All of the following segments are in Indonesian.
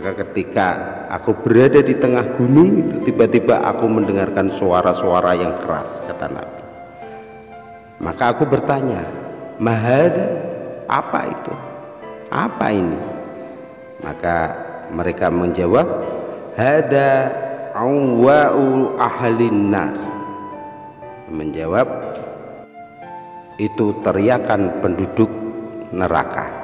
Maka ketika aku berada di tengah gunung itu, tiba-tiba aku mendengarkan suara-suara yang keras, kata Nabi. Maka aku bertanya, mahada, apa itu? Apa ini? Maka mereka menjawab, hada awwa'u ahlin nar. Menjawab, itu teriakan penduduk neraka.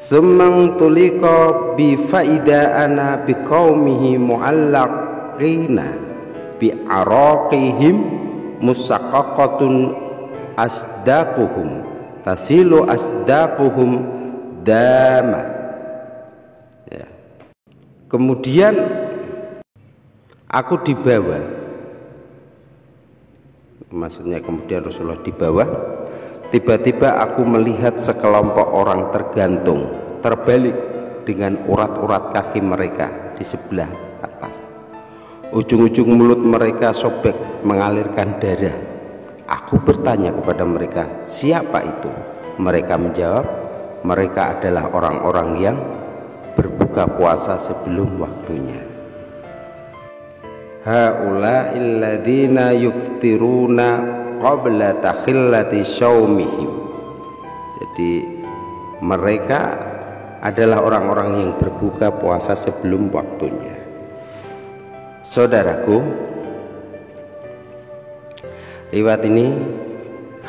Sumang tulika bi faida ana bi qaumihi mu'allaqina bi araqihim musaqqaqatun asdaquhum tasilu asdaquhum dama. Ya. Kemudian aku dibawa, maksudnya kemudian Rasulullah dibawa. Tiba-tiba aku melihat sekelompok orang tergantung, terbalik dengan urat-urat kaki mereka di sebelah atas. Ujung-ujung mulut mereka sobek mengalirkan darah. Aku bertanya kepada mereka, siapa itu? Mereka menjawab, mereka adalah orang-orang yang berbuka puasa sebelum waktunya. Haula'il ladzina yuftiruna qabla takhillati syaumihim. Jadi mereka adalah orang-orang yang berbuka puasa sebelum waktunya. Saudaraku, riwayat ini,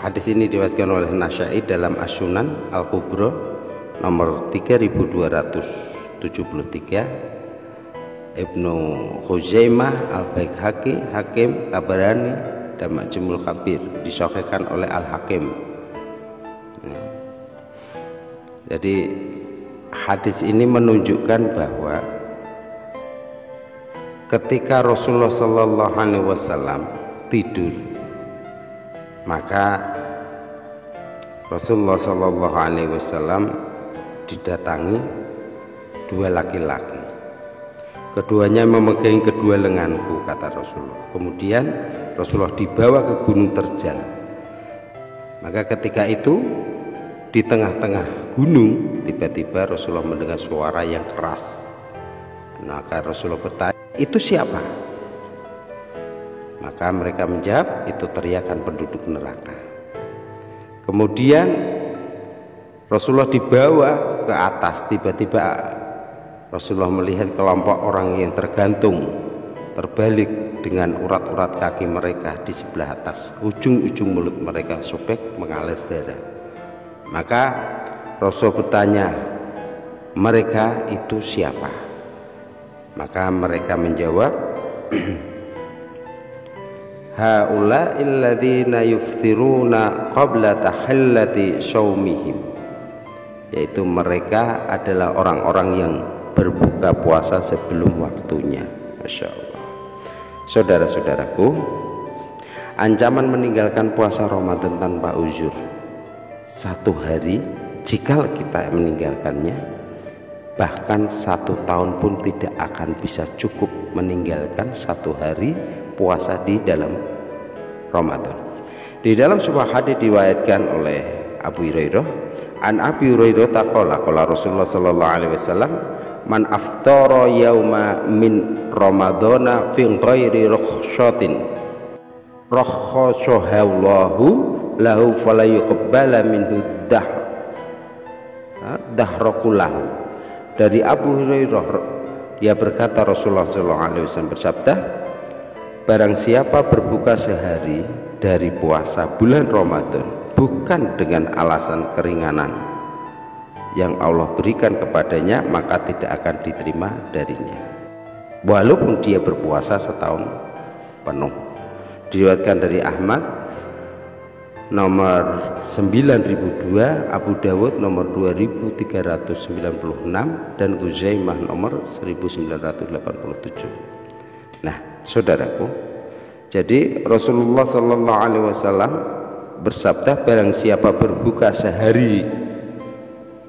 hadis ini diriwayatkan oleh Nasa'i dalam As-Sunan Al-Kubra nomor 3273, Ibnu Khuzaimah, Al-Baihaqi, Hakim, Tabarani dan Majmu'ul Kabir, disahihkan oleh Al-Hakim. Jadi hadis ini menunjukkan bahwa ketika Rasulullah Shallallahu Alaihi Wasallam tidur, maka Rasulullah Shallallahu Alaihi Wasallam didatangi dua laki-laki. Keduanya memegang kedua lenganku, kata Rasulullah. Kemudian Rasulullah dibawa ke Gunung Terjal. Maka ketika itu di tengah-tengah gunung tiba-tiba Rasulullah mendengar suara yang keras. Maka Rasulullah bertanya, itu siapa? Maka mereka menjawab, itu teriakan penduduk neraka. Kemudian Rasulullah dibawa ke atas. Tiba-tiba Rasulullah melihat kelompok orang yang tergantung, terbalik dengan urat-urat kaki mereka di sebelah atas. Ujung-ujung mulut mereka sobek mengalir darah. Maka Rasul bertanya, mereka itu siapa? Maka mereka menjawab, haula'il ladzina yuftiruna qabla tahillati syaumihim, yaitu mereka adalah orang-orang yang berbuka puasa sebelum waktunya. Masya Allah. Saudara-saudaraku, ancaman meninggalkan puasa Ramadan tanpa uzur, satu hari jika kita meninggalkannya, bahkan 1 tahun pun tidak akan bisa cukup meninggalkan 1 hari puasa di dalam Ramadan. Di dalam sebuah hadis diriwayatkan oleh Abu Hurairah, an Abi Hurairah taqala qala Rasulullah sallallahu alaihi wasallam, man aftara yauma min ramadana fi ghairi rukhsatin rakhasahallahu lahu fala yuqbala minhu dahrakulahu. Dari Abu Hurairah, dia berkata, Rasulullah SAW bersabda, barang siapa berbuka sehari dari puasa bulan Ramadan bukan dengan alasan keringanan yang Allah berikan kepadanya, maka tidak akan diterima darinya walaupun dia berpuasa setahun penuh. Diriwayatkan dari Ahmad nomor 9002, Abu Dawud nomor 2396 dan Uzaimah nomor 1987. Nah, saudaraku, jadi Rasulullah Sallallahu Alaihi Wasallam bersabda, barang siapa berbuka sehari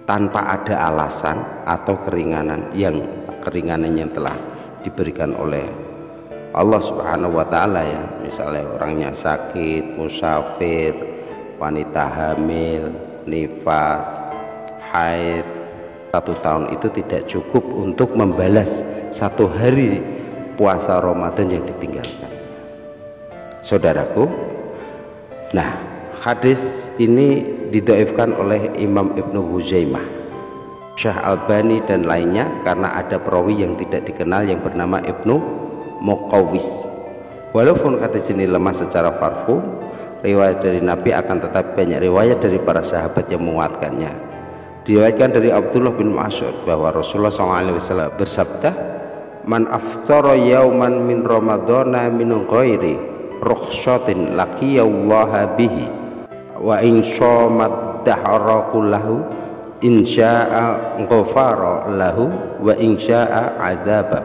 tanpa ada alasan atau keringanan yang telah diberikan oleh Allah Subhanahu wa Ta'ala, ya, misalnya orangnya sakit, musafir, wanita hamil, nifas, haid, 1 tahun itu tidak cukup untuk membalas 1 hari puasa Ramadan yang ditinggalkan, saudaraku. Nah, hadis ini didhaifkan oleh Imam Ibnu Huzaimah, Syekh Albani dan lainnya karena ada perawi yang tidak dikenal yang bernama Ibnu Muqawwis. Walaupun hadis ini lemah secara farfu, riwayat dari Nabi, akan tetapi banyak riwayat dari para sahabat yang menguatkannya. Diriwayatkan dari Abdullah bin Mas'ud bahwa Rasulullah SAW bersabda, "Man aftara yauman min Ramadana min ghairi rukhsatin laqiyallaha bihi wa in shamat dahra kullahu in syaa'a ghafara lahu wa in syaa'a adzaba."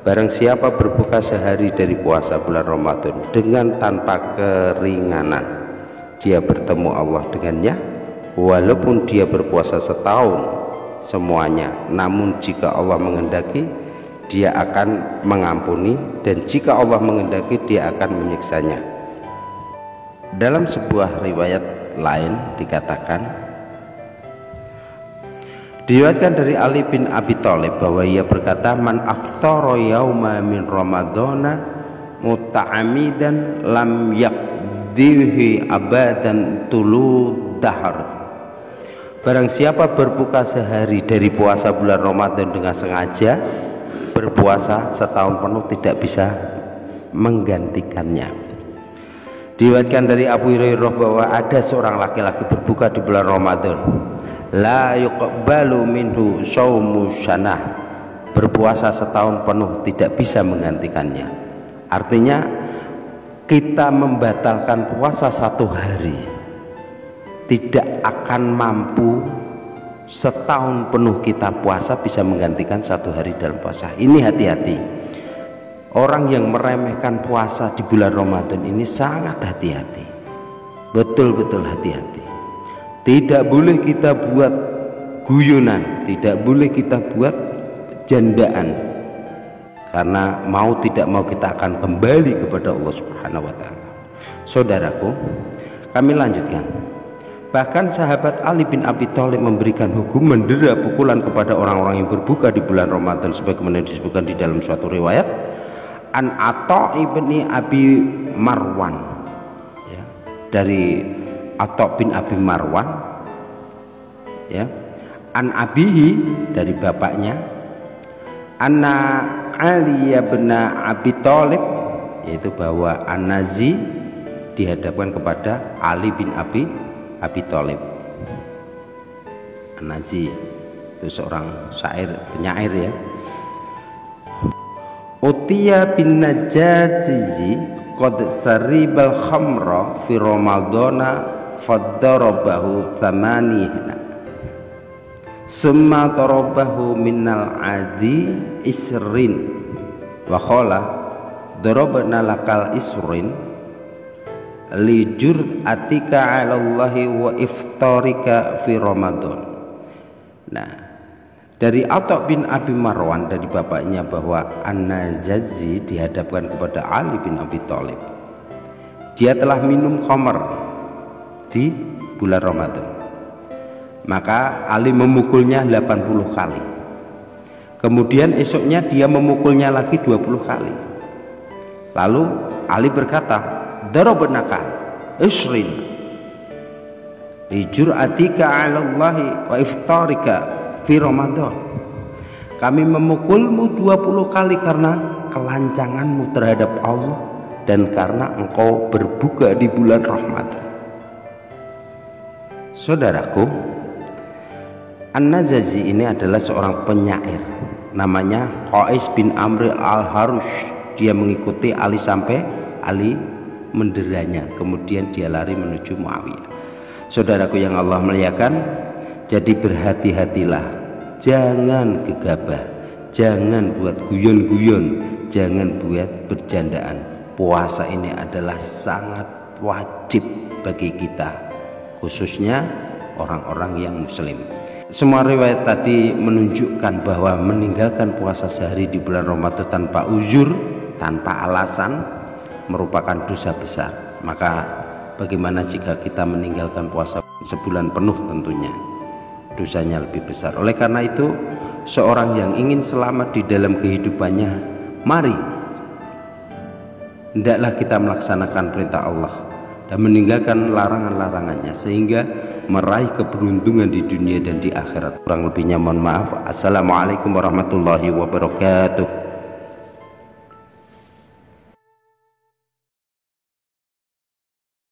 Barang siapa berbuka sehari dari puasa bulan Ramadan dengan tanpa keringanan, dia bertemu Allah dengannya, walaupun dia berpuasa setahun semuanya. Namun jika Allah menghendaki, dia akan mengampuni, dan jika Allah menghendaki, dia akan menyiksanya. Dalam sebuah riwayat lain diriwayatkan dari Ali bin Abi Thalib bahwa ia berkata, "Man aftara yauma min Ramadana muta'amidan lam yaqdihi abadan tulu dahar." Barang siapa berbuka sehari dari puasa bulan Ramadan dengan sengaja, berpuasa setahun penuh tidak bisa menggantikannya. Diriwayatkan dari Abu Hurairah bahwa ada seorang laki-laki berbuka di bulan Ramadan, la yuqbalu minhu shaumu syanah, berpuasa setahun penuh tidak bisa menggantikannya. Artinya kita membatalkan puasa 1 hari tidak akan mampu setahun penuh kita puasa bisa menggantikan 1 hari dalam puasa. Ini hati-hati. Orang yang meremehkan puasa di bulan Ramadan ini sangat hati-hati, betul-betul hati-hati. Tidak boleh kita buat guyonan, tidak boleh kita buat jandaan, karena mau tidak mau kita akan kembali kepada Allah Subhanahu wa Ta'ala. Saudaraku, kami lanjutkan. Bahkan sahabat Ali bin Abi Thalib memberikan hukum mendera pukulan kepada orang-orang yang berbuka di bulan Ramadan, sebagaimana disebutkan di dalam suatu riwayat an Atha ibni Abi Marwan, ya, dari Atha bin Abi Marwan, ya, an abihi, dari bapaknya, anna Ali bin Abi Thalib, yaitu bahwa An-Nazi dihadapkan kepada Ali bin Abi Thalib. An-Nazi itu seorang syair, penyair, ya. Utiya bin Najazi qad saribal khamra fi Ramadana faddarabahu thamanina summa darabahu minal adi isrin wa qala darabna lakal isrin li jur'atika 'ala Allahi wa iftarika fi Ramadan. Nah, dari Atha bin Abi Marwan, dari bapaknya, bahwa An-Najazi dihadapkan kepada Ali bin Abi Thalib. Dia telah minum khamr di bulan Ramadan. Maka Ali memukulnya 80 kali. Kemudian esoknya dia memukulnya lagi 20 kali. Lalu Ali berkata, "Darabnaka isrin li jur'atika 'ala Allahi wa iftarika fi Ramadan." Kami memukulmu 20 kali karena kelancanganmu terhadap Allah dan karena engkau berbuka di bulan Ramadan. Saudaraku, An-Najazi ini adalah seorang penyair, namanya Qais bin Amr al-Harush. Dia mengikuti Ali sampai Ali menderanya, kemudian dia lari menuju Muawiyah. Saudaraku yang Allah muliakan, jadi berhati-hatilah, jangan gegabah, jangan buat guyon-guyon, jangan buat bercandaan. Puasa ini adalah sangat wajib bagi kita, khususnya orang-orang yang muslim. Semua riwayat tadi menunjukkan bahwa meninggalkan puasa sehari di bulan Ramadan tanpa uzur, tanpa alasan, merupakan dosa besar. Maka bagaimana jika kita meninggalkan puasa sebulan penuh tentunya? dosanya lebih besar. Oleh karena itu, seorang yang ingin selamat di dalam kehidupannya, mari hendaklah kita melaksanakan perintah Allah dan meninggalkan larangan-larangannya, sehingga meraih keberuntungan di dunia dan di akhirat. Kurang lebihnya mohon maaf. Assalamualaikum warahmatullahi wabarakatuh.